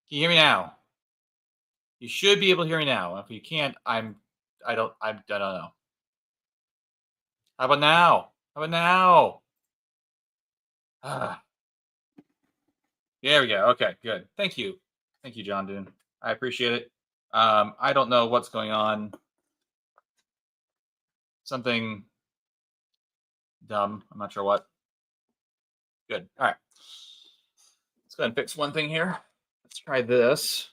Can you hear me now? You should be able to hear me now. If you can't, I don't know. How about now? How about now? There we go. Okay, good. Thank you. Thank you, John Dune. I appreciate it. I don't know what's going on. Something dumb. I'm not sure what. Good. All right. Let's go ahead and fix one thing here. Let's try this.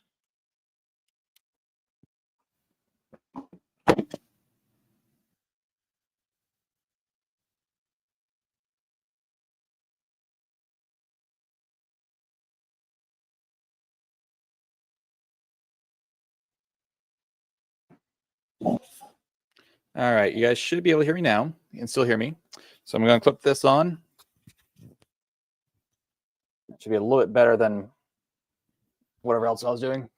All right, you guys should be able to hear me now. You can still hear me. So I'm going to clip this on. It should be a little bit better than whatever else I was doing.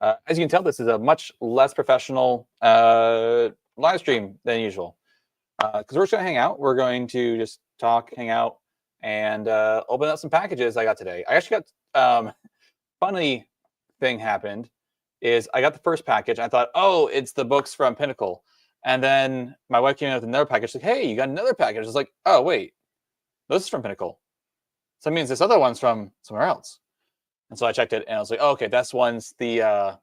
As you can tell, this is a much less professional live stream than usual. Because we're just going to hang out. We're going to just talk, hang out, and open up some packages I got today. I actually got funny thing happened is I got the first package. I thought, oh, it's the books from Pinnacle. And then my wife came in with another package. Like, hey, you got another package. I was like, oh, wait, this is from Pinnacle. So that means this other one's from somewhere else. And so I checked it, and I was like, oh, okay, that's one's the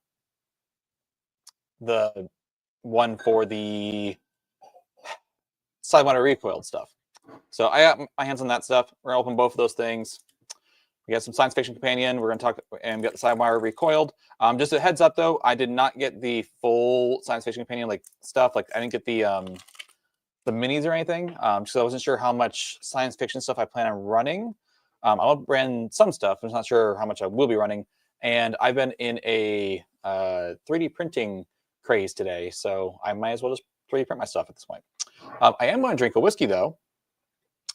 one for the Sidewinder Recoiled stuff. So I got my hands on that stuff. We're going to open both of those things. We got some science fiction companion. We're going to talk and get the Sidewinder Recoiled. Just a heads up, though, I did not get the full science fiction companion like stuff. Like I didn't get the minis or anything. So I wasn't sure how much science fiction stuff I plan on running. I'll run some stuff. I'm not sure how much I will be running. And I've been in a 3D printing craze today, so I might as well just 3D print my stuff at this point. I am going to drink a whiskey, though.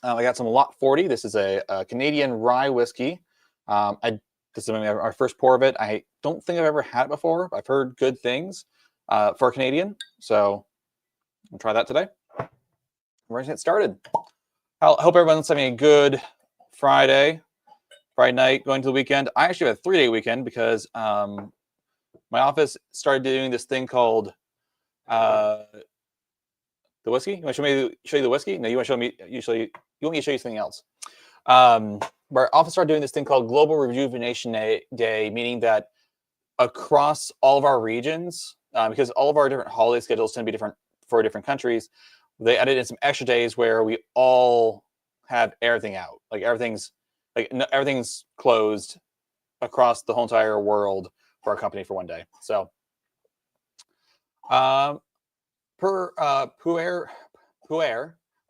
I got some Lot 40. This is a Canadian rye whiskey. This is our first pour of it. I don't think I've ever had it before. I've heard good things for a Canadian, so I'll try that today. We're going to get started. I hope everyone's having a good Friday night, going to the weekend. I actually have a 3-day weekend because my office started doing this thing called the whiskey. You want to show you the whiskey? No, you want to show me. You want me to show you something else. Our office started doing this thing called Global Rejuvenation Day, meaning that across all of our regions, because all of our different holiday schedules tend to be different for different countries, they added in some extra days where we all have everything out. Like everything's closed across the whole entire world for our company for one day. So,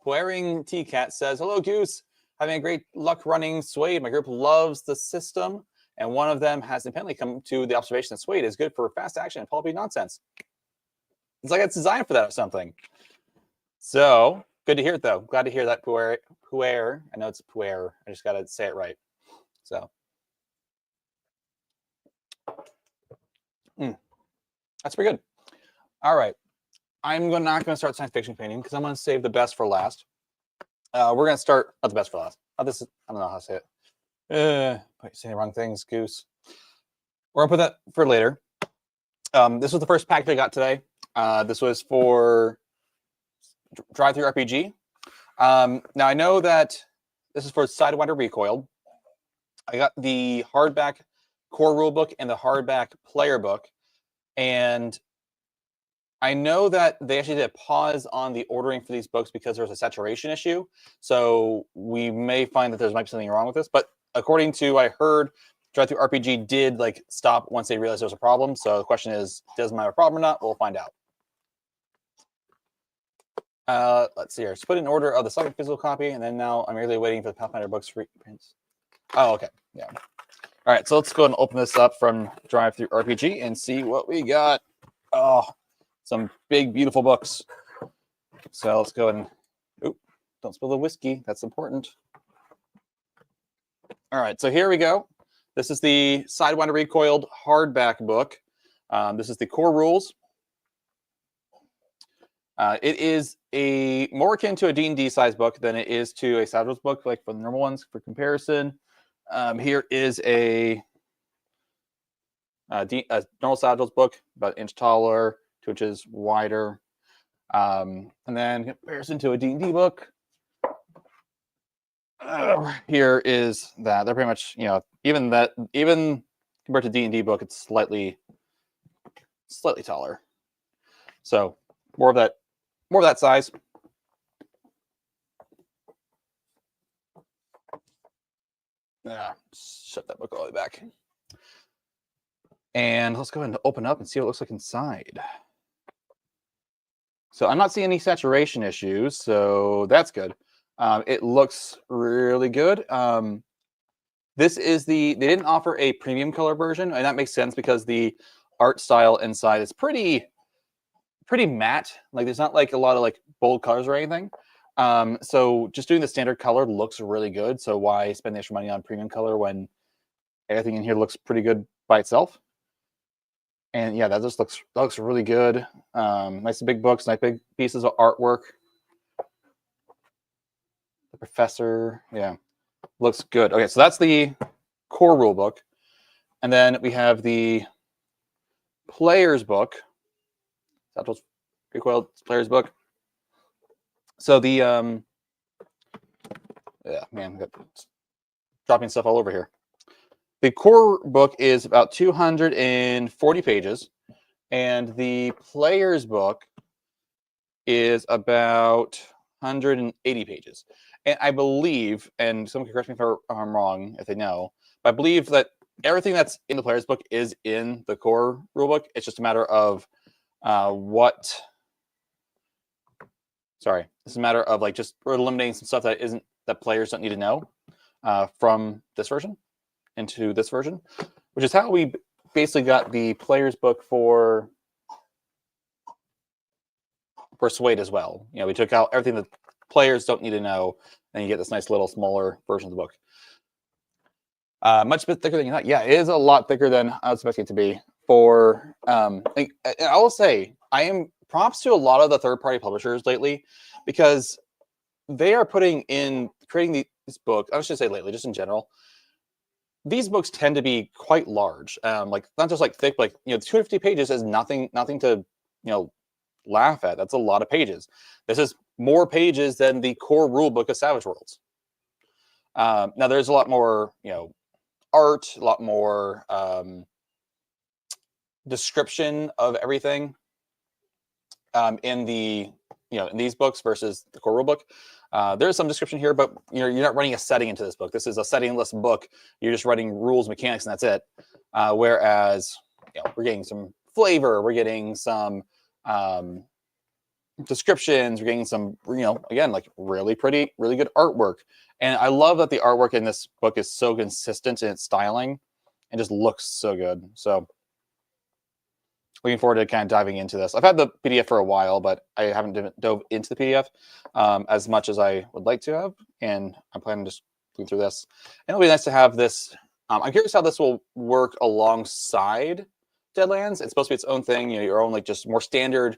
Puering T-Cat says, hello, Goose. Having a great luck running Suede. My group loves the system, and one of them has independently come to the observation that Suede is good for fast action and pulpy nonsense. It's like it's designed for that or something. So, good to hear it, though. Glad to hear that, Puer. I know it's Puer. I just got to say it right. So, that's pretty good. All right. I'm not going to start science fiction painting because I'm going to save the best for last. We're going to start, not the best for last. I don't know how to say it. Saying the wrong things, Goose. We're going to put that for later. This was the first package I got today. This was for Drive-Thru RPG. Now, I know that this is for Sidewinder Recoiled. I got the hardback core rulebook and the hardback player book. And I know that they actually did a pause on the ordering for these books because there was a saturation issue. So we may find that there might be something wrong with this. But according to what I heard, Drive-Thru RPG did stop once they realized there was a problem. So the question is, does it have a problem or not? We'll find out. Let's see here. Just put in order of the second physical copy, and then now I'm really waiting for the Pathfinder books reprints. Oh, okay. Yeah. All right, so let's go ahead and open this up from Drive-Thru RPG and see what we got. Oh, some big, beautiful books. So let's go ahead and, don't spill the whiskey. That's important. All right, so here we go. This is the Sidewinder Recoiled hardback book. This is the core rules. It is more akin to a D&D size book than it is to a Savage book, like for the normal ones for comparison. Here is a normal Savage Worlds book, about an inch taller, 2 inches wider. And then comparison to a D&D book. Here is that. They're pretty much, you know, even compared to D&D book, it's slightly taller. So more of that size. Shut that book all the way back. And let's go ahead and open up and see what it looks like inside. So I'm not seeing any saturation issues, so that's good. It looks really good. This is they didn't offer a premium color version, and that makes sense because the art style inside is pretty matte. Like there's not like a lot of like bold colors or anything. So just doing the standard color looks really good. So why spend the extra money on premium color when everything in here looks pretty good by itself? And yeah, that just looks really good. Nice big books, nice big pieces of artwork. The professor, yeah, looks good. Okay, so that's the core rule book. And then we have the player's book. That's what's Recoiled player's book. So the yeah, man, got dropping stuff all over here. The core book is about 240 pages, and the player's book is about 180 pages. And I believe, and someone can correct me if I'm wrong, if they know, but I believe that everything that's in the player's book is in the core rulebook. It's just a matter of it's a matter of like just eliminating some stuff that players don't need to know from this version into this version, which is how we basically got the player's book for Persuade as well. You know, we took out everything that players don't need to know, and you get this nice little smaller version of the book. Much bit thicker than you thought. Yeah, it is a lot thicker than I was expecting it to be. For I will say, I am props to a lot of the third-party publishers lately, because they are creating these books. I was going to say lately, just in general. These books tend to be quite large, like not just like thick, like 250 pages is nothing to laugh at. That's a lot of pages. This is more pages than the core rule book of Savage Worlds. Now there's a lot more art, a lot more description of everything in these books versus the core rule book. There's some description here, but you're not running a setting into this book. This is a settingless book. You're just writing rules, mechanics, and that's it. Whereas we're getting some flavor, we're getting some descriptions, we're getting some again, like really pretty, really good artwork. And I love that the artwork in this book is so consistent in its styling and just looks so good. So looking forward to kind of diving into this. I've had the PDF for a while, but I haven't dove into the PDF as much as I would like to have. And I'm planning to just go through this. And it'll be nice to have this. I'm curious how this will work alongside Deadlands. It's supposed to be its own thing, your own like just more standard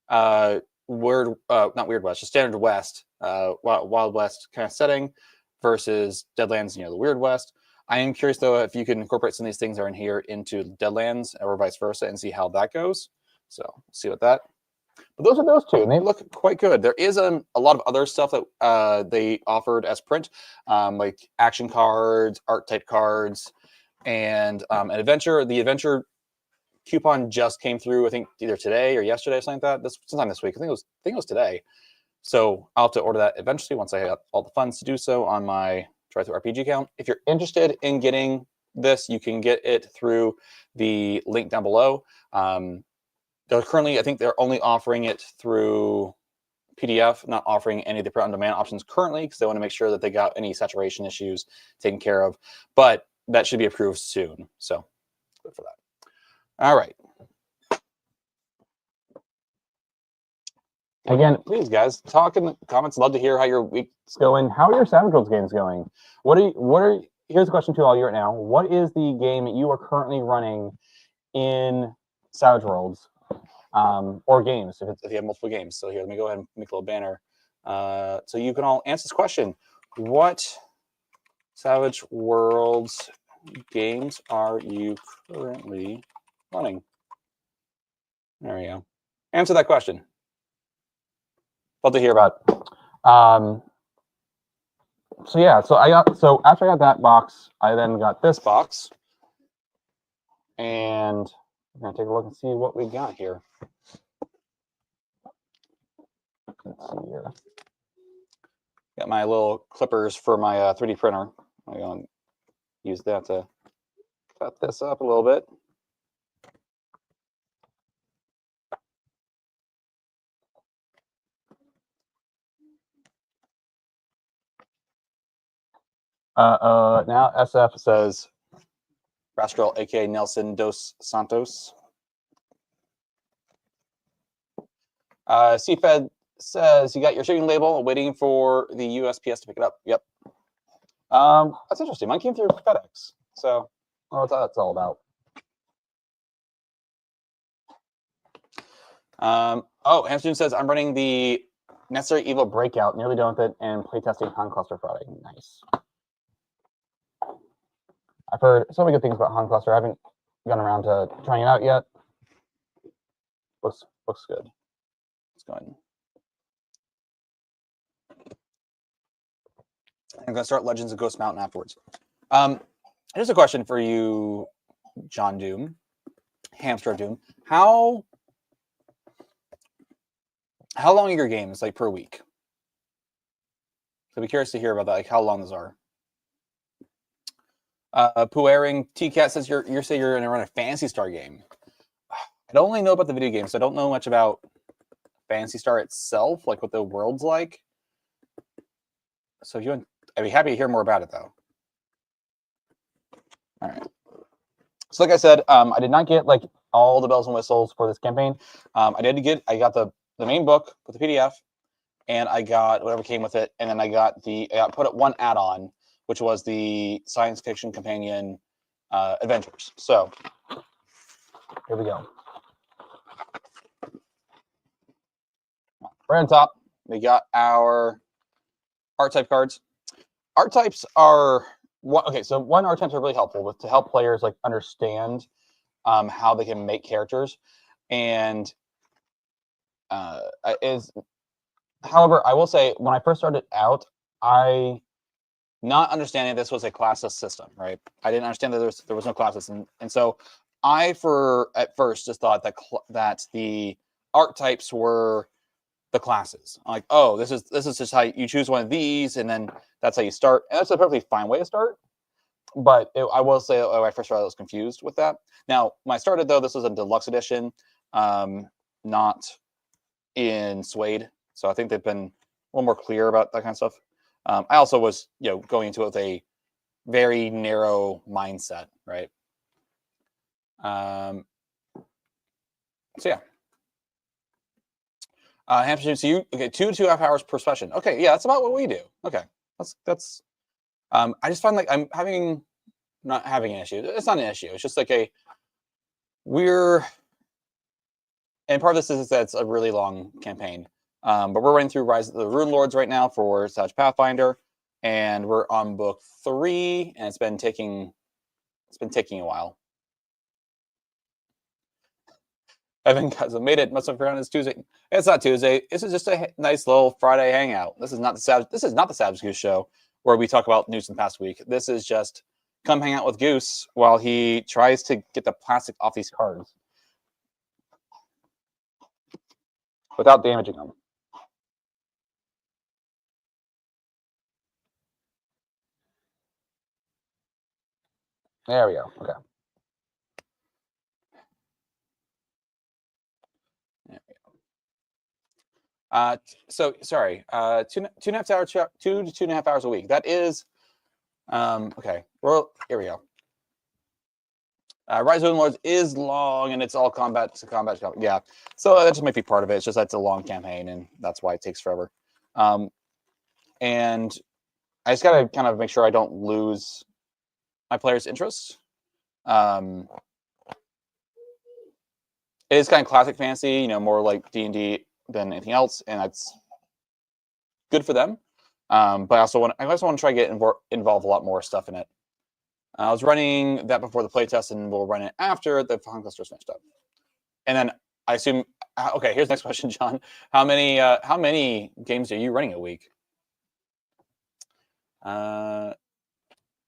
not Weird West, just standard West, Wild West kind of setting versus Deadlands, the Weird West. I am curious, though, if you can incorporate some of these things that are in here into Deadlands or vice versa and see how that goes. So see what that. But those are those two, and they look quite good. There is a lot of other stuff that they offered as print, like action cards, art type cards, and an adventure. The adventure coupon just came through, I think, either today or yesterday or something like that. Sometime this week. I think it was today. So I'll have to order that eventually once I have all the funds to do so on my TTRPG account. If you're interested in getting this, you can get it through the link down below. Currently, I think they're only offering it through PDF, not offering any of the print-on-demand options currently, because they want to make sure that they got any saturation issues taken care of. But that should be approved soon. So good for that. All right. Again, please, guys, talk in the comments. Love to hear how your week's going. How are your Savage Worlds games going? Here's a question to all you right now. What is the game you are currently running in Savage Worlds? Or games, if you have multiple games. So here, let me go ahead and make a little banner. So you can all answer this question. What Savage Worlds games are you currently running? There we go. Answer that question. Love to hear about it. So yeah, so after I got that box, I then got this box, and I'm gonna take a look and see what we got here. Let's see here. Got my little clippers for my 3D printer. I'm gonna use that to cut this up a little bit. Now SF says Rastral, aka Nelson dos Santos. CFed says you got your shipping label, waiting for the USPS to pick it up. Yep. That's interesting. Mine came through FedEx, so that's what that's all about. Hamstone says I'm running the Necessary Evil Breakout, nearly done with it, and playtesting Han Cluster Friday. Nice. I've heard so many good things about Han Cluster. I haven't gone around to trying it out yet. Looks good. Let's go ahead. I'm gonna start Legends of Ghost Mountain afterwards. Here's a question for you, John Doom, Hamster Doom. How long are your games, like, per week? So I'd be curious to hear about that, like how long those are. Puering TCat says you say you're gonna run a Phantasy Star game. I don't only know about the video game, so I don't know much about Phantasy Star itself, like what the world's like. So if you want, I'd be happy to hear more about it though. All right. So like I said, I did not get like all the bells and whistles for this campaign. I got the main book with the PDF, and I got whatever came with it, and then I put up one add-on, which was the science fiction companion adventures. So here we go. Right on top, we got our art type cards. Art types are art types are really helpful to help players like understand how they can make characters, and however, I will say when I first started out, not understanding this was a classless system, right? I didn't understand that there was no classes, and so I at first just thought that the archetypes were the classes. I'm like, oh, this is just how you choose one of these, and then that's how you start. And that's a perfectly fine way to start. But I will say, I first started, I was confused with that. Now, when I started though, this was a deluxe edition, not in Suede. So I think they've been a little more clear about that kind of stuff. I also was, going into it with a very narrow mindset, right? So yeah. Hampshire, so 2 to 2.5 hours per session. Okay, yeah, that's about what we do. Okay, that's. I just find like I'm not having an issue. It's not an issue. It's just like and part of this is that it's a really long campaign. But we're running through Rise of the Rune Lords right now for Savage Pathfinder, and we're on book 3, and it's been taking a while. Evan hasn't made it. Must have forgotten it's Tuesday. It's not Tuesday. This is just a nice little Friday hangout. This is not the Savage Goose Show where we talk about news from the past week. This is just come hang out with Goose while he tries to get the plastic off these cards without damaging them. There we go. Okay. So sorry, 2.5 hours, 2 to 2.5 hours a week. That is, okay. Well, here we go. Rise of the Lords is long, and it's all combat to combat. Yeah, so that just might be part of it. It's just that's a long campaign, and that's why it takes forever. And I just gotta kind of make sure I don't lose my players' interest. It is kind of classic fantasy, more like D&D than anything else, and that's good for them. But I also want to try to get involve a lot more stuff in it. I was running that before the playtest, and we'll run it after the cluster is finished up. And then I assume, okay, here's the next question, John. How many games are you running a week?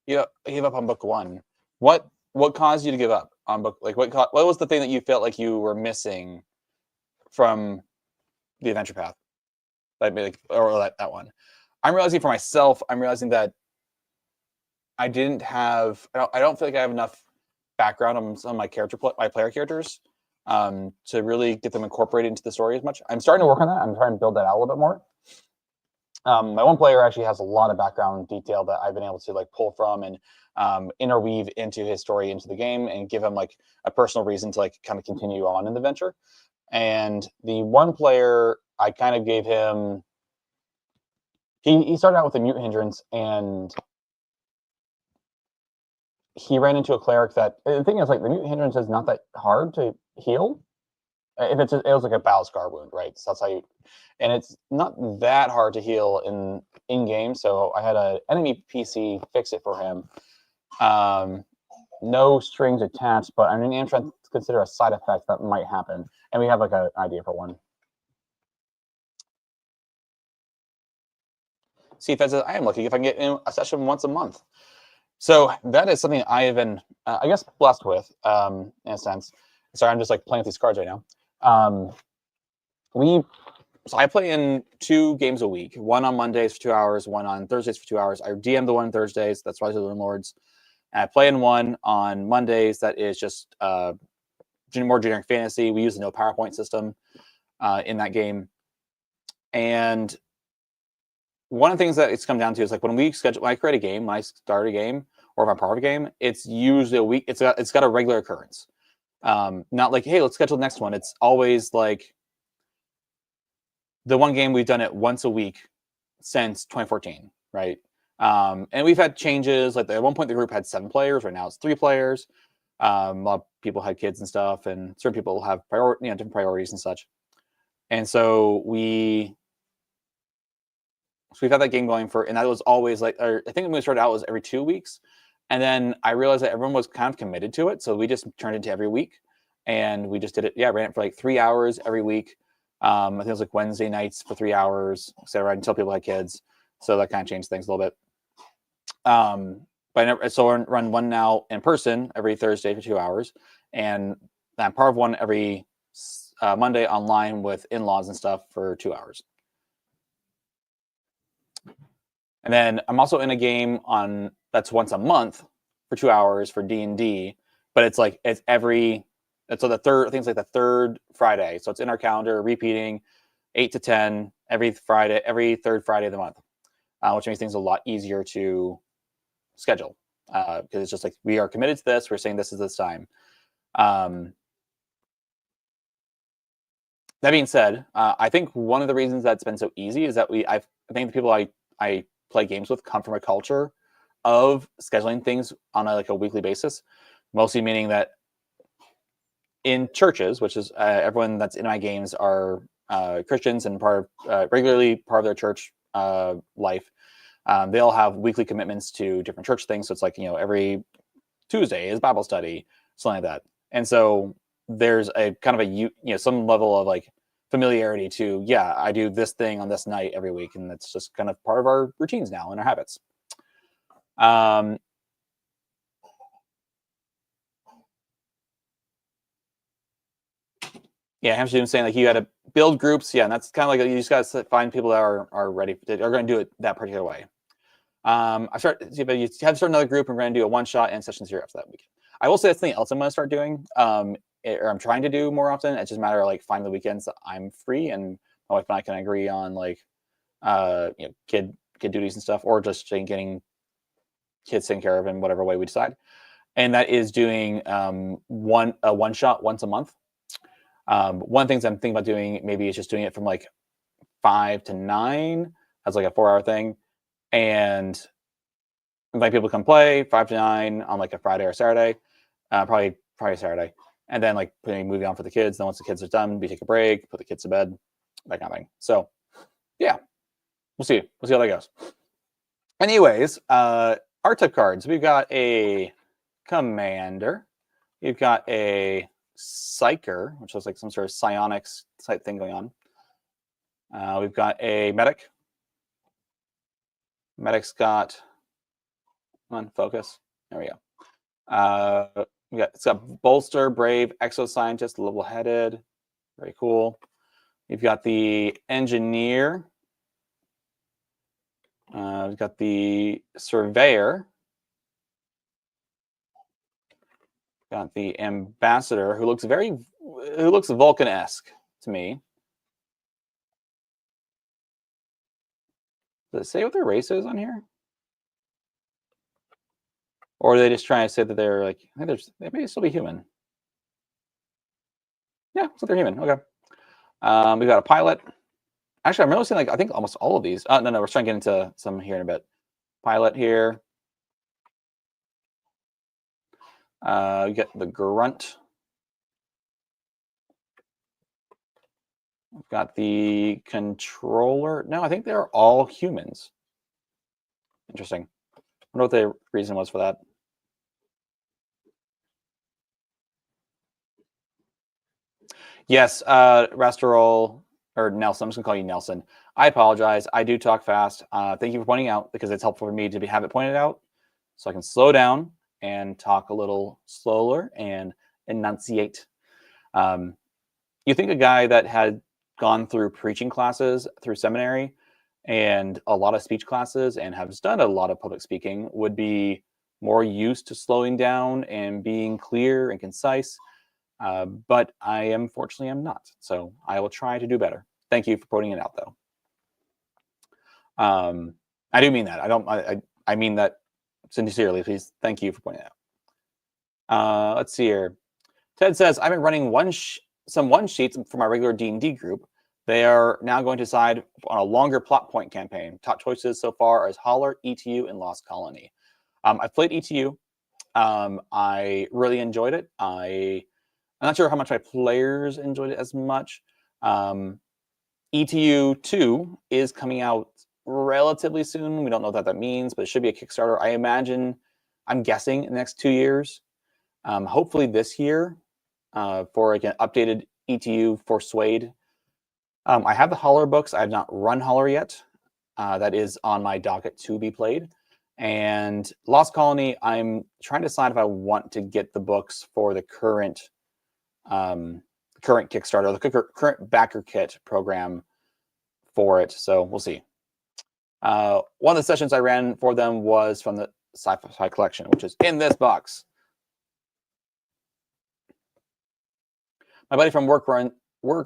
You gave up on book one. What caused you to give up on book? Like, what was the thing that you felt like you were missing from the adventure path? Like, or that one. I'm realizing for myself, that I didn't have. I don't feel like I have enough background on some of my player characters to really get them incorporated into the story as much. I'm starting to work on that. I'm trying to build that out a little bit more. My one player actually has a lot of background detail that I've been able to like pull from and interweave into his story into the game and give him like a personal reason to like kind of continue on in the venture. And the one player, I kind of gave him. He started out with a mute hindrance, and he ran into a cleric that the thing is like the mute hindrance is not that hard to heal. If it was like a battle scar wound, right? So that's how you, and it's not that hard to heal in game. So I had an enemy PC fix it for him. No strings attached, but I'm trying to consider a side effect that might happen, and we have like an idea for one. See, if I am lucky if I can get in a session once a month. So that is something I have been, I guess, blessed with in a sense. Sorry, I'm just like playing with these cards right now. So I play in 2 games a week, one on Mondays for 2 hours, one on Thursdays for 2 hours. I DM the one on Thursdays, that's Rise of the Lords. And I play in one on Mondays that is just more generic fantasy. We use the no PowerPoint system in that game. And one of the things that it's come down to is like when I create a game, when I start a game, or if I'm part of a game, it's usually a week. It's got a regular occurrence. Not like, hey, let's schedule the next one. It's always like the one game we've done it once a week since 2014, right? And we've had changes. Like at one point, the group had 7 players. Right now, it's 3 players. A lot of people had kids and stuff, and certain people have different priorities and such. And so we've had that game going and that was always like, I think when we started out, it was every 2 weeks. And then I realized that everyone was kind of committed to it. So we just turned it into every week. And we just did it. Yeah, ran it for like 3 hours every week. I think it was like Wednesday nights for 3 hours, etc. Until people had kids. So that kind of changed things a little bit. So we're run one now in person every Thursday for 2 hours. And I'm part of one every Monday online with in-laws and stuff for 2 hours. And then I'm also in a game that's once a month for 2 hours for D&D, but it's the third, I think it's like the third Friday. So it's in our calendar, repeating 8 to 10 every third Friday of the month, which makes things a lot easier to schedule because it's just like, we are committed to this. We're saying this is this time. That being said, I think one of the reasons that's been so easy is that I think the people I play games with come from a culture of scheduling things on a weekly basis, mostly meaning that in churches, which is everyone that's in my games are Christians and regularly part of their church life. They all have weekly commitments to different church things. So it's like, every Tuesday is Bible study, something like that. And so there's a kind of some level of like familiarity to, yeah, I do this thing on this night every week. And that's just kind of part of our routines now and our habits. Yeah, Hamster saying like you got to build groups. Yeah, and that's kind of like you just got to find people that are ready, that are going to do it that particular way. You have to start another group, and we're going to do a one-shot and session 0 after that week. I will say that's something else I'm going to start doing, or I'm trying to do more often. It's just a matter of like finding the weekends that I'm free and my wife and I can agree on like kid duties and stuff, or just getting kids taken care of in whatever way we decide. And that is doing one shot once a month. One of the things I'm thinking about doing maybe is just doing it from like 5 to 9 as like a 4-hour thing, and invite people to come play 5 to 9 on like a Friday or Saturday, probably Saturday, and then like putting a movie on for the kids. Then once the kids are done, we take a break, put the kids to bed, that kind of thing. So yeah, we'll see. We'll see how that goes. Anyways, archetype cards. We've got a commander. We've got a psyker, which looks like some sort of psionics type thing going on. We've got a medic. Medic's got, come on, focus. There we go. It's got bolster, brave, exoscientist, level-headed. Very cool. We've got the engineer. We've got the surveyor. Got the ambassador, who looks Vulcan-esque to me. Does it say what their race is on here? Or are they just trying to say that they're like, they may still be human? Yeah, so they're human. Okay. We've got a pilot. Actually, I'm noticing like I think almost all of these. No, we're trying to get into some here in a bit. Pilot here. We get the grunt. We've got the controller. No, I think they're all humans. Interesting. I wonder what the reason was for that. Yes, Rastorol, or Nelson. I'm just going to call you Nelson. I apologize. I do talk fast. Thank you for pointing out, because it's helpful for me to have it pointed out so I can slow down and talk a little slower and enunciate. You think a guy that had gone through preaching classes through seminary and a lot of speech classes and has done a lot of public speaking would be more used to slowing down and being clear and concise. But fortunately, I'm not. So I will try to do better. Thank you for pointing it out, though. I do mean that. I mean that sincerely. Please, thank you for pointing it out. Let's see here. Ted says, I've been running some one sheets for my regular D&D group. They are now going to decide on a longer plot point campaign. Top choices so far is Holler, ETU, and Lost Colony. I've played ETU. I really enjoyed it. I'm not sure how much my players enjoyed it as much. ETU 2 is coming out relatively soon. We don't know what that means, but it should be a Kickstarter. I'm guessing in the next 2 years. Hopefully this year for like an updated ETU for Suede. I have the Holler books. I have not run Holler yet. That is on my docket to be played. And Lost Colony, I'm trying to decide if I want to get the books for the current Kickstarter, the current backer kit program for it. So we'll see. One of the sessions I ran for them was from the Sci-Fi Collection, which is in this box. My buddy from work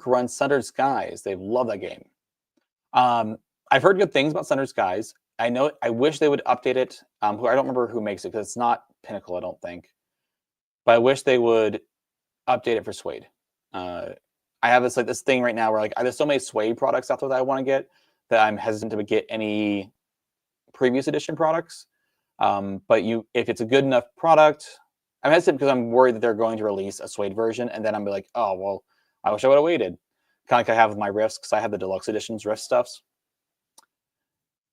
runs Sundered Skies. They love that game. I've heard good things about Sundered Skies. I wish they would update it. I don't remember who makes it, because it's not Pinnacle, I don't think. But I wish they would update it for Suede. I have this thing right now where there's so many Suede products out there that I want to get that I'm hesitant to get any previous edition products. But if it's a good enough product, I'm hesitant because I'm worried that they're going to release a Suede version, and then I'm like, oh well, I wish I would have waited. Kind of like I have with my Rifts, because I have the deluxe editions Rift stuffs.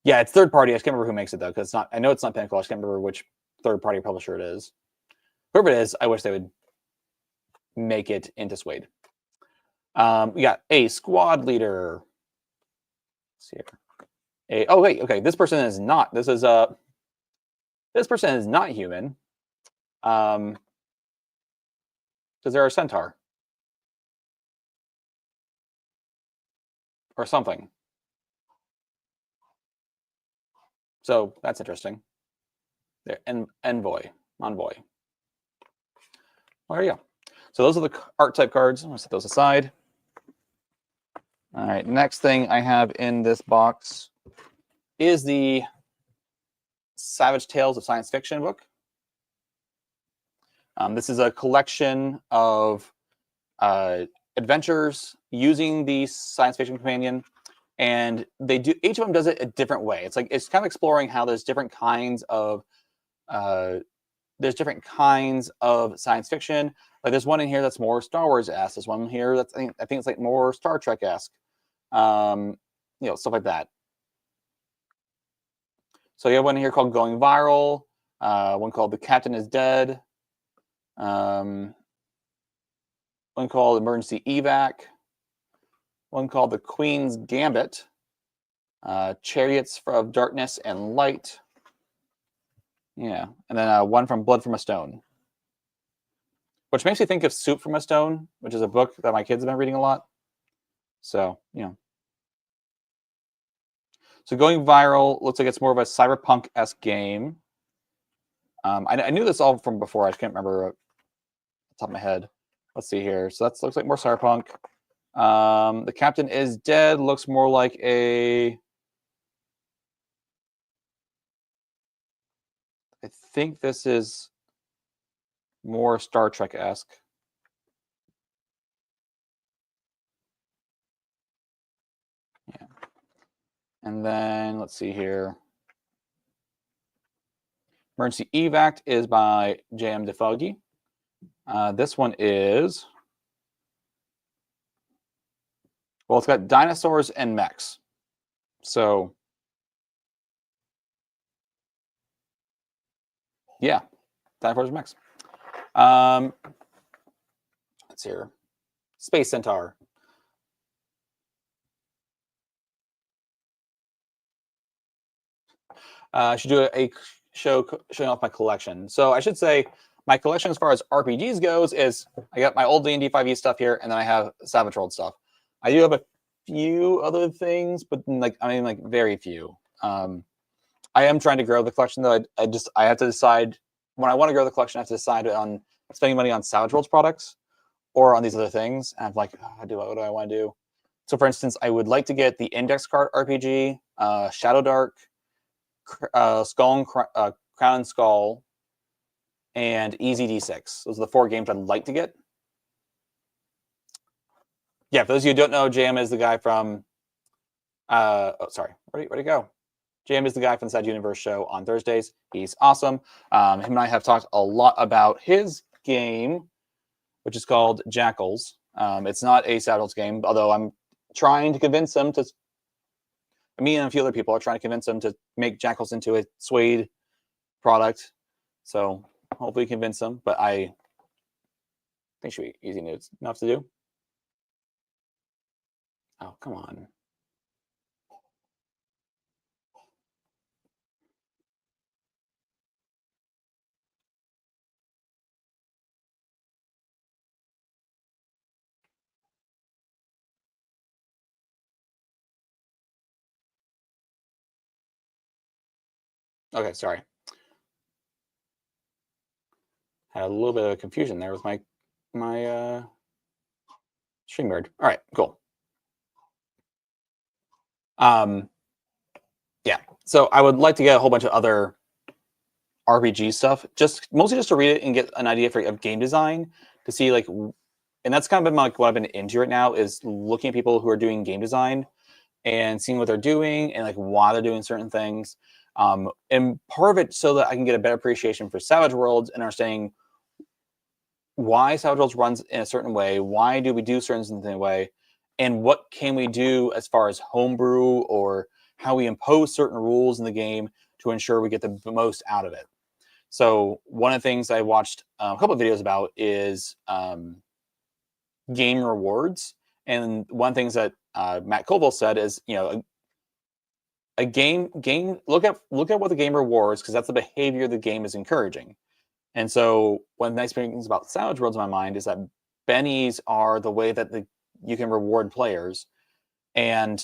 Yeah, it's third party. I just can't remember who makes it though, because I know it's not Pinnacle. I just can't remember which third party publisher it is. Whoever it is, I wish they would make it into Suede. We got a squad leader. Let's see here. Oh wait, okay. This person is not. This person is not human. Because they're a centaur or something. So that's interesting. There, envoy. Well, there you go. So those are the archetype cards. I'm going to set those aside. All right, next thing I have in this box is the Savage Tales of Science Fiction book. This is a collection of adventures using the Science Fiction Companion, and each of them does it a different way. It's kind of exploring how there's different kinds of science fiction. Like there's one in here that's more Star Wars-esque. There's one here that's I think it's like more Star Trek-esque. Stuff like that. So you have one here called Going Viral, one called The Captain is Dead, one called Emergency Evac, one called The Queen's Gambit, Chariots of Darkness and Light, yeah, and then one from Blood from a Stone, which makes me think of Soup from a Stone, which is a book that my kids have been reading a lot. So, you know. So Going Viral looks like it's more of a cyberpunk-esque game. I knew this all from before. I can't remember off the top of my head. Let's see here. So that looks like more cyberpunk. The Captain is Dead looks more like a... I think this is more Star Trek-esque. Yeah. And then let's see here. Emergency Evac is by J.M. DeFoggy. This one is, well, it's got dinosaurs and mechs. So, yeah, dinosaurs and mechs. Let's see here. Space Centaur. I should do a show showing off my collection. So I should say my collection as far as RPGs goes is I got my old D&D 5e stuff here, and then I have Savage World stuff. I do have a few other things, but like very few. I am trying to grow the collection though. I have to decide when I want to grow the collection. I have to decide on spending money on Savage Worlds products or on these other things. And I'm like, what do I want to do? So for instance, I would like to get the Index Card RPG, Shadow Dark, Crown and Skull, and Easy D6. Those are the 4 games I'd like to get. Yeah, for those of you who don't know, JM is the guy from... oh, sorry. Where'd he go? JM is the guy from the Side Universe show on Thursdays. He's awesome. Him and I have talked a lot about his game, which is called Jackals. It's not a Saddles game, although I'm trying to convince him to... Me and a few other people are trying to convince him to make Jackals into a Suede product. So hopefully convince him, but I think it should be easy enough to do. Oh, come on. Okay, sorry. Had a little bit of confusion there with my StreamYard. All right, cool. Yeah, so I would like to get a whole bunch of other RPG stuff, mostly just to read it and get an idea of game design, to see like, and that's kind of been like what I've been into right now, is looking at people who are doing game design and seeing what they're doing and like why they're doing certain things. And part of it so that I can get a better appreciation for Savage Worlds and understanding why Savage Worlds runs in a certain way, why do we do certain things in a way, and what can we do as far as homebrew or how we impose certain rules in the game to ensure we get the most out of it. So one of the things I watched a couple of videos about is game rewards. And one of the things that Matt Colville said is, you know, a game look at what the game rewards, because that's the behavior the game is encouraging. And so one of the nice things about Savage Worlds in my mind is that bennies are the way that you can reward players. And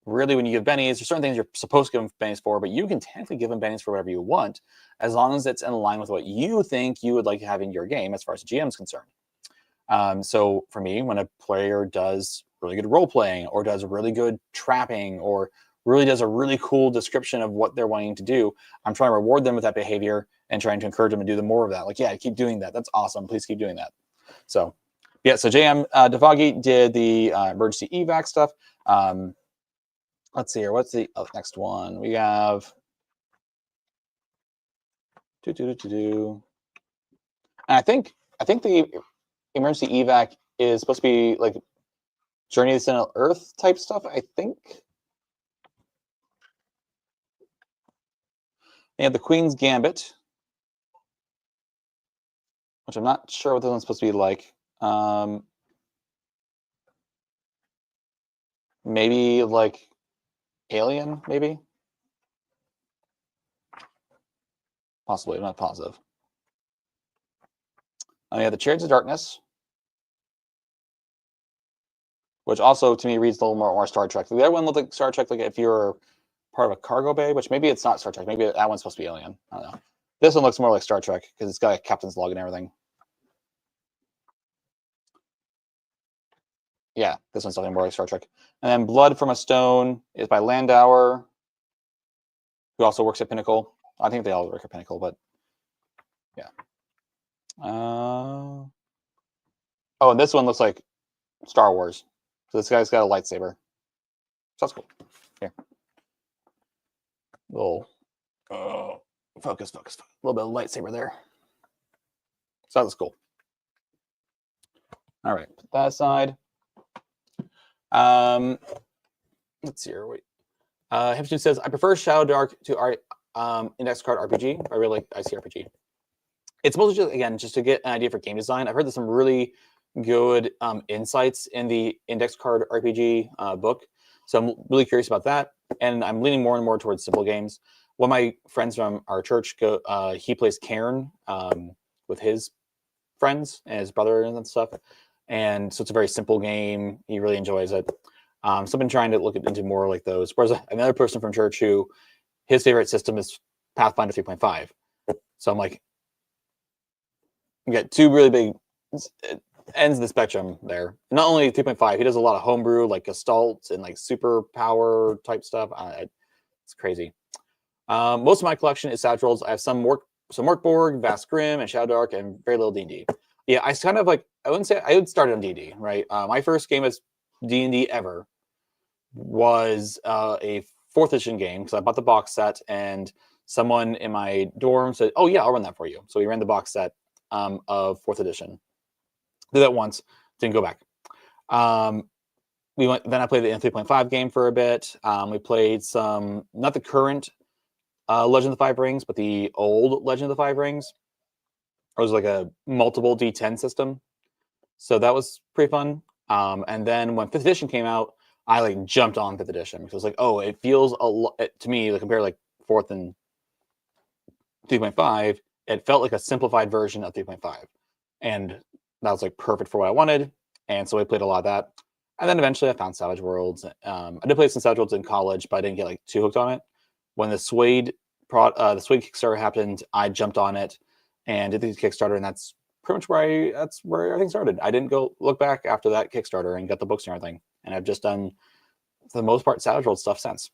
really, when you give bennies, there's certain things you're supposed to give them bennies for, but you can technically give them bennies for whatever you want, as long as it's in line with what you think you would like to have in your game as far as the GM is concerned. So for me, when a player does really good role playing or does really good trapping or really does a really cool description of what they're wanting to do, I'm trying to reward them with that behavior and trying to encourage them to do more of that. Like, yeah, keep doing that. That's awesome. Please keep doing that. So yeah, so JM DeFoggy did the emergency evac stuff. Let's see here. What's the next one? We have and I think the emergency evac is supposed to be like Journey to the Center of Earth type stuff, I think. They have the Queen's Gambit, which I'm not sure what this one's supposed to be like. Maybe like Alien, maybe? Possibly, I'm not positive. And we have the Chariots of Darkness, which also to me reads a little more Star Trek. The other one looked like Star Trek, like if you're part of a cargo bay, which maybe it's not Star Trek. Maybe that one's supposed to be Alien. I don't know. This one looks more like Star Trek because it's got a captain's log and everything. Yeah, this one's definitely more like Star Trek. And then Blood from a Stone is by Landauer, who also works at Pinnacle. I think they all work at Pinnacle, but yeah. Oh, and this one looks like Star Wars. So this guy's got a lightsaber. So that's cool. Here. Little focus. A little bit of lightsaber there. So that's cool. All right, put that aside. Let's see here. Wait. Hipster says, I prefer Shadow Dark to our index card RPG. I really like ICRPG. It's mostly just, again, just to get an idea for game design. I've heard there's some really good insights in the index card RPG book. So I'm really curious about that. And I'm leaning more and more towards simple games. One of my friends from our church, he plays Cairn with his friends and his brother and stuff. And so it's a very simple game. He really enjoys it. So I've been trying to look into more like those. Whereas another person from church who his favorite system is Pathfinder 3.5. So I'm like, you got two really big ends of the spectrum there. Not only 3.5, he does a lot of homebrew, like Gestalt and like superpower type stuff. It's crazy. Most of my collection is Savage Worlds. I have some Morkborg, Vast Grim, and Shadow Dark, and very little D&D. Yeah, I kind of like, I wouldn't say, I would start on D&D, right? My first game as D&D ever was a 4th edition game, because I bought the box set, and someone in my dorm said, oh yeah, I'll run that for you. So we ran the box set of 4th edition. Did that once, didn't go back. Then I played the 3.5 game for a bit. We played some, not the current Legend of the Five Rings, but the old Legend of the Five Rings. It was like a multiple D10 system. So that was pretty fun. And then when 5th edition came out, I like jumped on 5th edition because it was like, oh, it feels a lot to me, like compared to like 4th and 3.5, it felt like a simplified version of 3.5. And that was like perfect for what I wanted. And so I played a lot of that. And then eventually I found Savage Worlds. I did play some Savage Worlds in college, but I didn't get like too hooked on it. When the Suede Kickstarter happened, I jumped on it and did the Kickstarter, and that's pretty much where everything started. I didn't go look back after that Kickstarter and got the books and everything. And I've just done, for the most part, Savage World stuff since.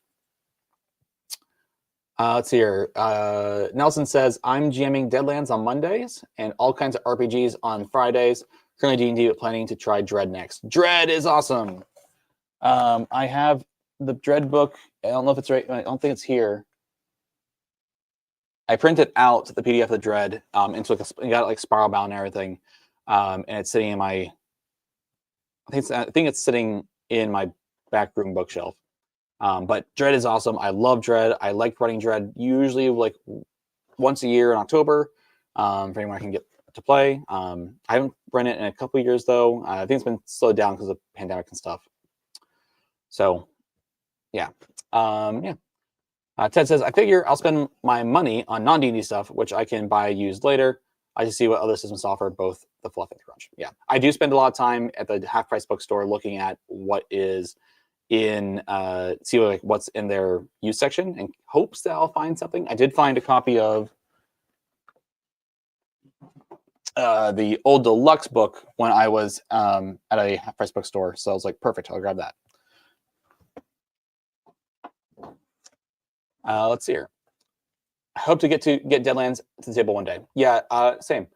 Let's see here. Nelson says, I'm GMing Deadlands on Mondays and all kinds of RPGs on Fridays. Currently D&D, but planning to try Dread next. Dread is awesome. I have the Dread book. I don't know if it's right. I don't think it's here. I printed out the PDF of the Dread into like you got it like spiral bound and everything, and it's sitting in my. I think it's sitting in my back room bookshelf. But Dread is awesome. I love Dread. I like running Dread usually like once a year in October. For anyone I can get to play. I haven't run it in a couple of years though. I think it's been slowed down because of pandemic and stuff. So, yeah, yeah. Ted says, I figure I'll spend my money on non-D&D stuff, which I can buy used later. I just see what other systems offer, both the fluff and the crunch. Yeah, I do spend a lot of time at the half-price bookstore looking at what is in, see like what's in their used section, and hopes that I'll find something. I did find a copy of the old deluxe book when I was at a half-price bookstore, so I was like, perfect, I'll grab that. Let's see here. I hope to get Deadlands to the table one day. Yeah, same.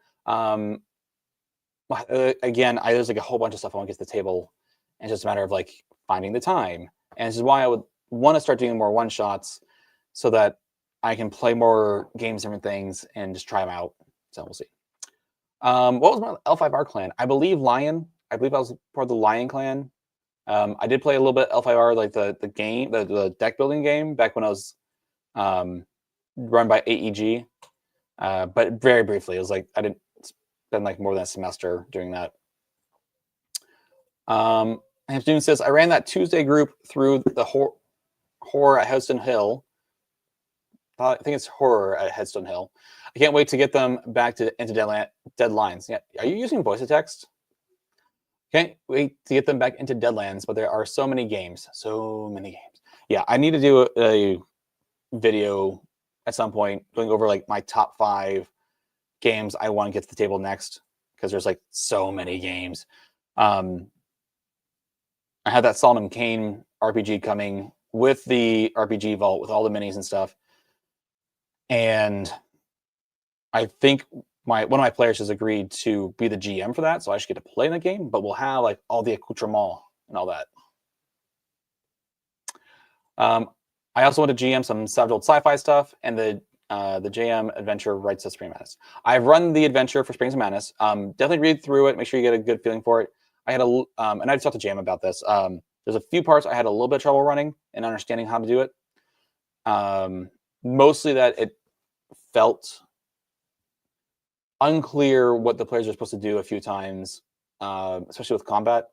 Again, there's like a whole bunch of stuff I want to get to the table, and it's just a matter of like finding the time. And this is why I would want to start doing more one-shots so that I can play more games, different things, and just try them out. So we'll see. What was my L5R clan? I believe Lion. I believe I was part of the Lion clan. I did play a little bit L5R, like the game, the deck building game back when I was run by AEG, but very briefly. It was like I didn't spend like more than a semester doing that. Student says I ran that Tuesday group through the horror at Headstone Hill. I think it's horror at Headstone Hill. I can't wait to get them back into Deadlands. Yeah, are you using voice to text? Can't wait to get them back into Deadlands, but there are so many games. So many games. Yeah, I need to do a video at some point going over like my top 5 games I want to get to the table next, because there's like so many games. I have that Solomon Kane RPG coming with the RPG Vault with all the minis and stuff. And I think one of my players has agreed to be the GM for that, so I should get to play in the game, but we'll have like all the accoutrement and all that. I also want to GM some Savage Old Sci-Fi stuff, and the JM adventure Rites of Spring Madness. I've run the adventure for Springs of Madness. Definitely read through it, make sure you get a good feeling for it. I had and I just talked to JM about this. There's a few parts I had a little bit of trouble running and understanding how to do it. Mostly that it felt unclear what the players are supposed to do a few times, especially with combat,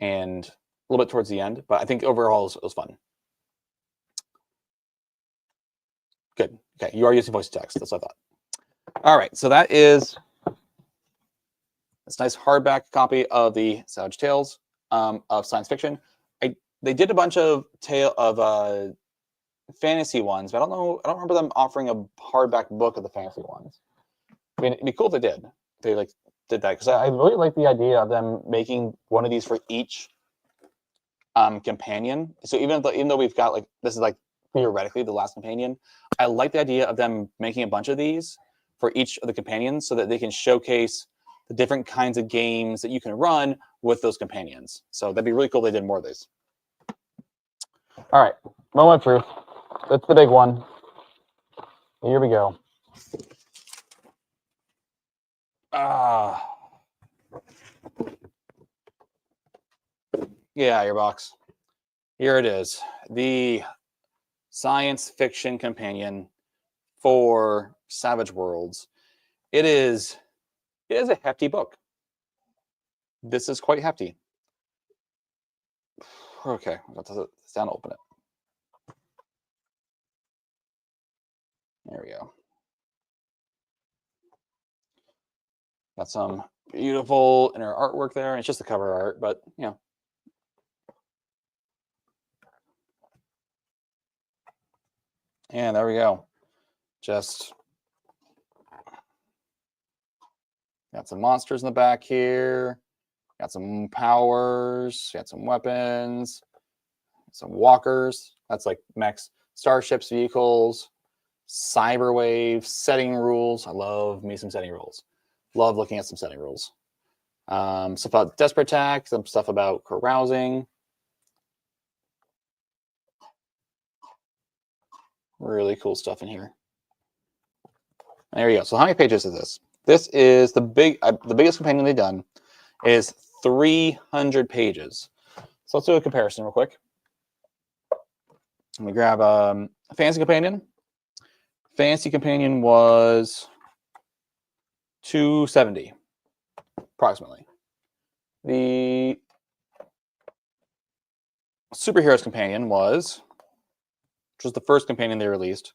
and a little bit towards the end. But I think overall it was fun. Good. Okay, you are using voice to text. That's what I thought. All right, so that is this nice hardback copy of the Savage Tales of science fiction. They did a bunch of fantasy ones, but I don't remember them offering a hardback book of the fantasy ones. I mean, it'd be cool if they did. They like did that, because I really like the idea of them making one of these for each companion. So even though we've got like, this is like theoretically the last companion, I like the idea of them making a bunch of these for each of the companions so that they can showcase the different kinds of games that you can run with those companions. So that'd be really cool if they did more of these. All right, moment of truth. That's the big one. Here we go. Yeah, your box. Here it is. The science fiction companion for Savage Worlds. It is a hefty book. This is quite hefty. Okay, I'll have to sit down and open it. There we go. Got some beautiful inner artwork there. It's just the cover art, but you know. And there we go. Just got some monsters in the back here. Got some powers. Got some weapons. Some walkers. That's like mechs, starships, vehicles, cyber waves, setting rules. I love me some setting rules. Love looking at some setting rules. Stuff about desperate attack. Some stuff about carousing. Really cool stuff in here. There you go. So how many pages is this? This is the biggest companion they've done is 300 pages. So let's do a comparison real quick. Let me grab a Fantasy Companion. Fantasy Companion was $270 approximately. The Superheroes Companion was, which was the first companion they released,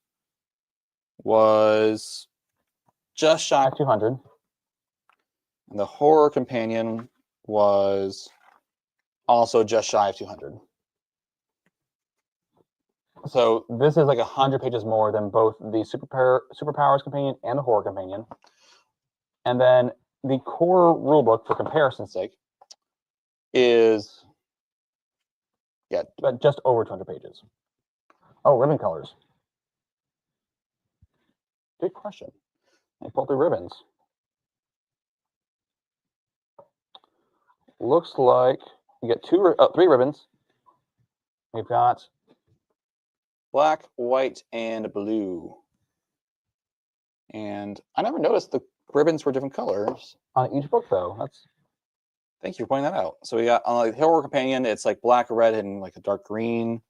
was just shy of 200. And the Horror Companion was also just shy of 200. So this is like 100 pages more than both the Superpowers Companion and the Horror Companion. And then the core rulebook, for comparison's sake, is just over 200 pages. Oh, ribbon colors. Good question. I pulled the ribbons. Looks like you get 3 ribbons. We've got black, white, and blue. And I never noticed the ribbons were different colors on each book, though. Thank you for pointing that out. So we got on the Horror Companion, it's like black, red, and like a dark green.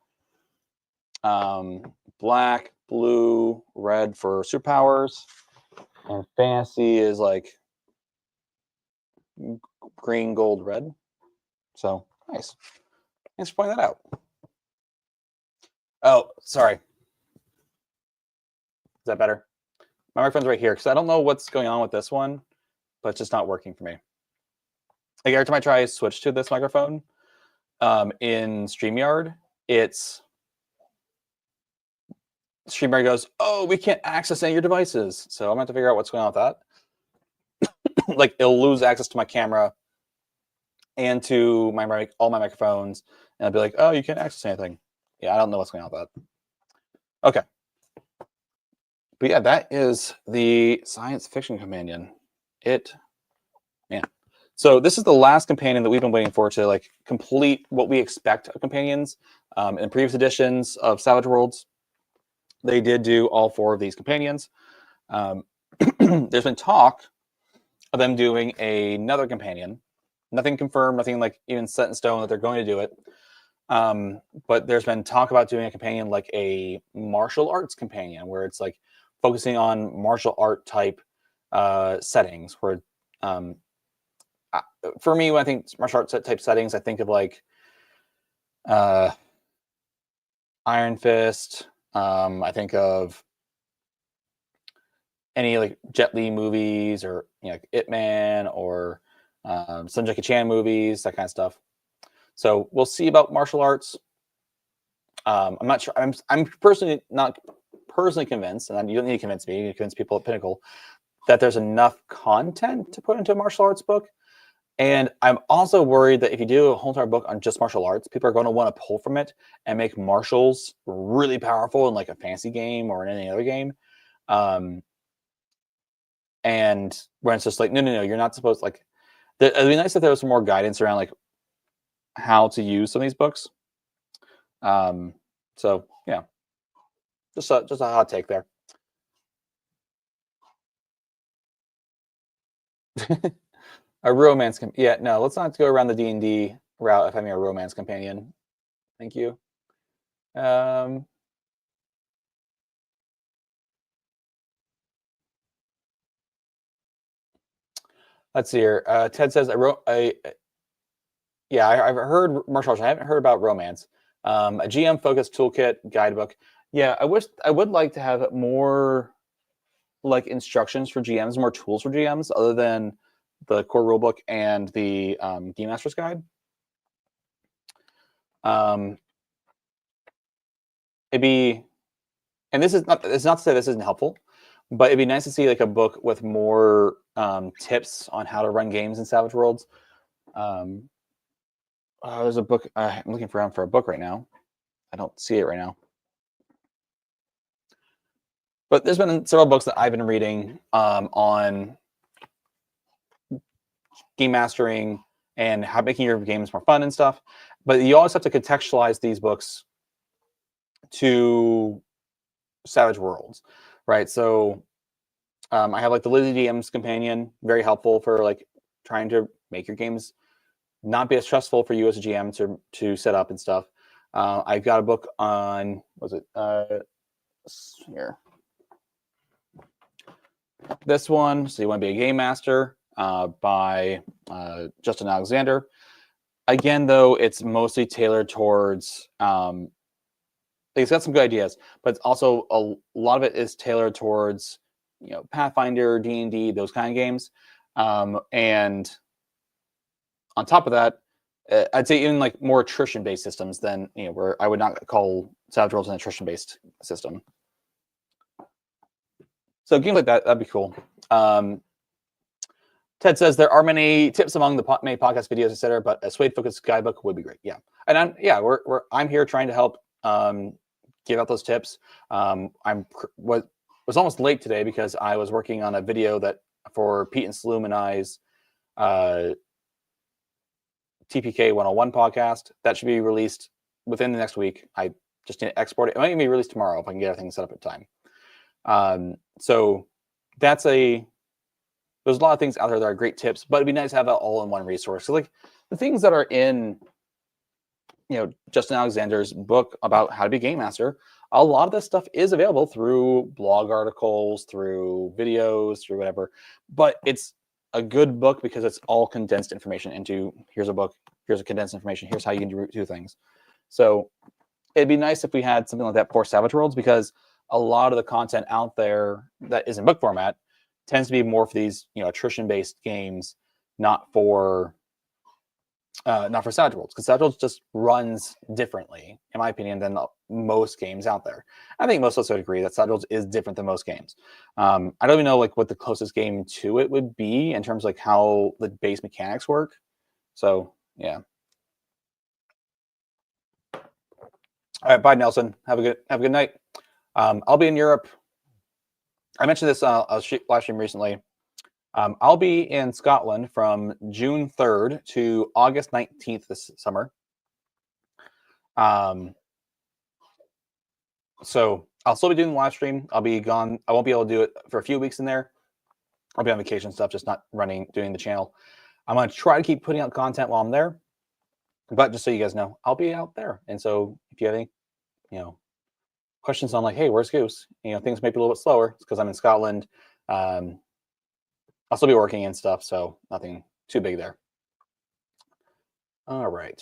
Black, blue, red for superpowers, and fantasy is like green, gold, red. So nice. Thanks for pointing that out. Oh, sorry. Is that better? My microphone's right here because I don't know what's going on with this one, but it's just not working for me. Like every time I try to switch to this microphone in StreamYard, StreamYard goes, "Oh, we can't access any of your devices." So I'm gonna have to figure out what's going on with that. Like it'll lose access to my camera and to all my microphones, and I'll be like, "Oh, you can't access anything." Yeah, I don't know what's going on with that. Okay. But yeah, that is the science fiction companion. Man. So this is the last companion that we've been waiting for to like complete what we expect of companions. In previous editions of Savage Worlds, they did do all 4 of these companions. There's been talk of them doing another companion. Nothing confirmed, nothing like even set in stone that they're going to do it. But there's been talk about doing a companion like a martial arts companion, where it's like focusing on martial art type settings. Where for me, when I think martial arts type settings, I think of like Iron Fist. I think of any like Jet Li movies, or like Ip Man, or some Jackie Chan movies, that kind of stuff. So we'll see about martial arts. I'm not sure. I'm personally not convinced, and you don't need to convince me. You need to convince people at Pinnacle that there's enough content to put into a martial arts book. And I'm also worried that if you do a whole entire book on just martial arts, people are going to want to pull from it and make martials really powerful in like a fantasy game or in any other game. And when it's just like, no, you're not supposed to, like, it'd be nice if there was some more guidance around like how to use some of these books. So yeah, just a hot take there. A romance, yeah, no, let's not go around the D&D route of having a romance companion. Thank you. Let's see here. Ted says, yeah, I've heard martial arts. I haven't heard about romance. A GM-focused toolkit guidebook. Yeah, I would like to have more like instructions for GMs, more tools for GMs, other than the core rulebook and the Game Master's Guide. It'd be, and it's not to say this isn't helpful, but it'd be nice to see like a book with more tips on how to run games in Savage Worlds. There's a book. I'm looking around for a book right now. I don't see it right now. But there's been several books that I've been reading on game mastering and how making your games more fun and stuff. But you always have to contextualize these books to Savage Worlds, right? So I have like the Lizzie DM's Companion, very helpful for like trying to make your games not be as stressful for you as a GM to set up and stuff. I've got a book on, here. This one, So You Want to Be a Game Master, by Justin Alexander. Again, though, it's mostly tailored towards, it's got some good ideas, but it's also a lot of it is tailored towards, Pathfinder, D&D, those kind of games. And on top of that, I'd say even like more attrition-based systems than, where I would not call Savage Worlds an attrition-based system. So games like that, that'd be cool. Ted says there are many tips among the many podcast videos, etc., but a Suede-focused guidebook would be great. Yeah, and I'm here trying to help give out those tips. Was almost late today because I was working on a video that for Pete and Sloom and I's TPK 101 podcast that should be released within the next week. I just need to export it. It might even be released tomorrow if I can get everything set up at time. So there's a lot of things out there that are great tips, but it'd be nice to have that all in one resource. So like the things that are in Justin Alexander's book about how to be a game master, a lot of this stuff is available through blog articles, through videos, through whatever. But it's a good book because it's all condensed information into here's a book, here's a condensed information, here's how you can do things. So it'd be nice if we had something like that for Savage Worlds, because a lot of the content out there that is in book format tends to be more for these attrition-based games, not for Savage Worlds, because Savage Worlds just runs differently, in my opinion, than most games out there. I think most of us would agree that Savage Worlds is different than most games. I don't even know what the closest game to it would be in terms of how the base mechanics work. So yeah. All right, bye, Nelson. Have a good night. I'll be in Europe. I mentioned this live stream recently. I'll be in Scotland from June 3rd to August 19th this summer. So I'll still be doing the live stream. I'll be gone. I won't be able to do it for a few weeks in there. I'll be on vacation stuff, just not doing the channel. I'm going to try to keep putting out content while I'm there. But just so you guys know, I'll be out there. And so if you have any, questions on hey, where's Goose? Things may be a little bit slower. It's because I'm in Scotland. I'll still be working and stuff, so nothing too big there. All right.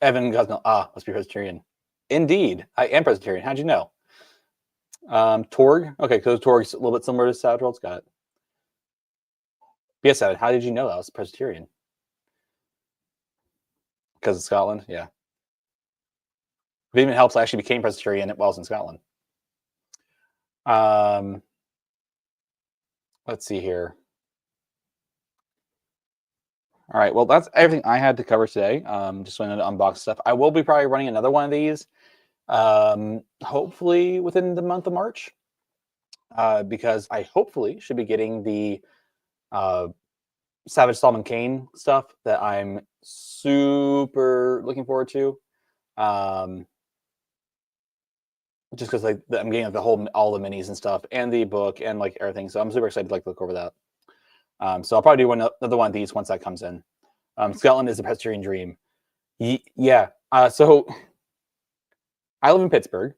Evan Gosnell, must be Presbyterian. Indeed, I am Presbyterian. How'd you know? Torg, okay, because Torg's a little bit similar to Savage Worlds. Got it. Yes, Evan, how did you know that was Presbyterian? Because of Scotland, yeah. It even helps. I actually became Presbyterian while I was in Scotland. Let's see here. All right, well, that's everything I had to cover today. Just wanted to unbox stuff. I will be probably running another one of these, hopefully within the month of March, because I hopefully should be getting the Savage Solomon Kane stuff that I'm super looking forward to. Just because I'm getting all the minis and stuff, and the book and everything, so I'm super excited to look over that. So I'll probably do another one of these once that comes in. Scotland is a Presbyterian dream. Yeah. So I live in Pittsburgh,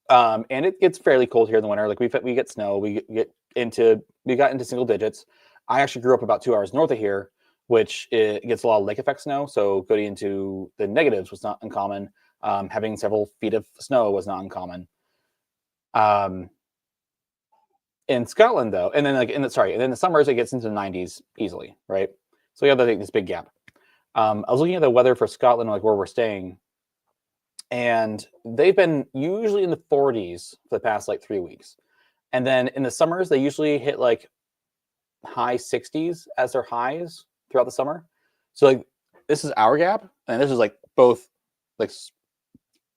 and it gets fairly cold here in the winter. We get snow. We got into single digits. I actually grew up about 2 hours north of here, which it gets a lot of lake effect snow. So going into the negatives was not uncommon. Having several feet of snow was not uncommon. In Scotland, though, and then in the summers it gets into the 90s easily, right? So you have this big gap. I was looking at the weather for Scotland, where we're staying, and they've been usually in the 40s for the past 3 weeks, and then in the summers they usually hit high 60s as their highs throughout the summer. So this is our gap, and this is both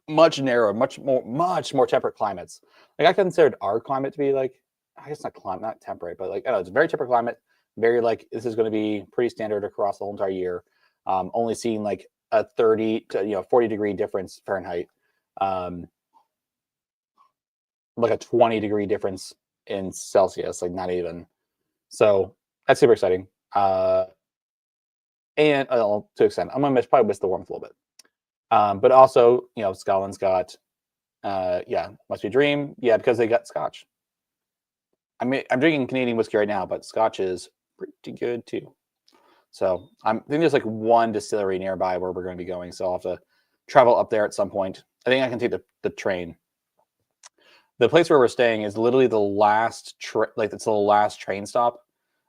much narrower, much more temperate climates. I considered our climate to be I guess not temperate, but I don't know, it's a very temperate climate. Very this is going to be pretty standard across the whole entire year. Only seeing a 30 to 40 degree difference Fahrenheit, a 20 degree difference in Celsius, not even. So that's super exciting. And to an extent, I'm gonna probably miss the warmth a little bit. But also, Scotland's got, must be a dream. Yeah, because they got Scotch. I'm drinking Canadian whiskey right now, but Scotch is pretty good too. So I think there's one distillery nearby where we're going to be going. So I'll have to travel up there at some point. I think I can take the train. The place where we're staying is literally the last it's the last train stop.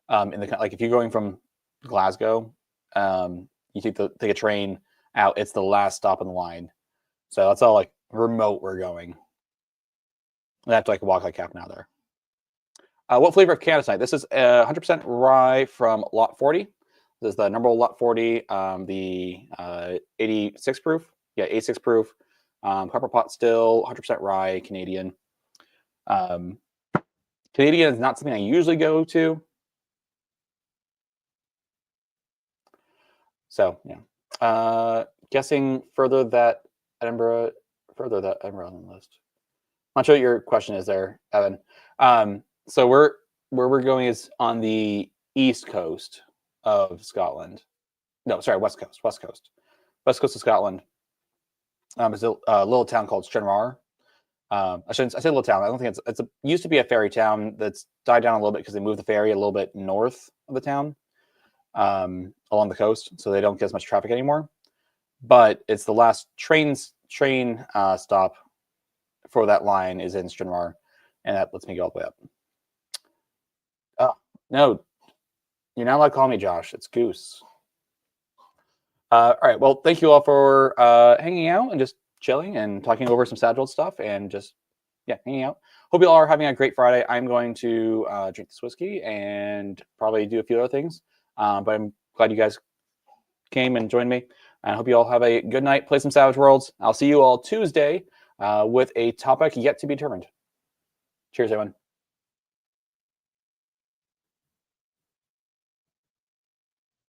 In the if you're going from Glasgow, you take a train out. It's the last stop in the line. So that's how remote we're going. I have to walk half an hour there. What flavor of Canada tonight? This is 100% rye from Lot 40. This is the number one Lot 40, the 86 proof. Yeah, 86 proof. Pepper pot still, 100% rye, Canadian. Canadian is not something I usually go to. So, yeah. Guessing further that Edinburgh on the list. I'm not sure what your question is there, Evan. So where we're going is on the east coast of Scotland. No, sorry, West Coast of Scotland. Is a little town called Stranraer. I say little town. I don't think it's used to be a ferry town that's died down a little bit because they moved the ferry a little bit north of the town, along the coast, so they don't get as much traffic anymore. But it's the last train stop for that line is in Stranraer, and that lets me go all the way up. Oh no, you're not allowed to call me Josh. It's Goose. All right. Well, thank you all for hanging out and just chilling and talking over some Sad World stuff and just hanging out. Hope you all are having a great Friday. I'm going to drink this whiskey and probably do a few other things. But I'm glad you guys came and joined me. And I hope you all have a good night. Play some Savage Worlds. I'll see you all Tuesday with a topic yet to be determined. Cheers, everyone.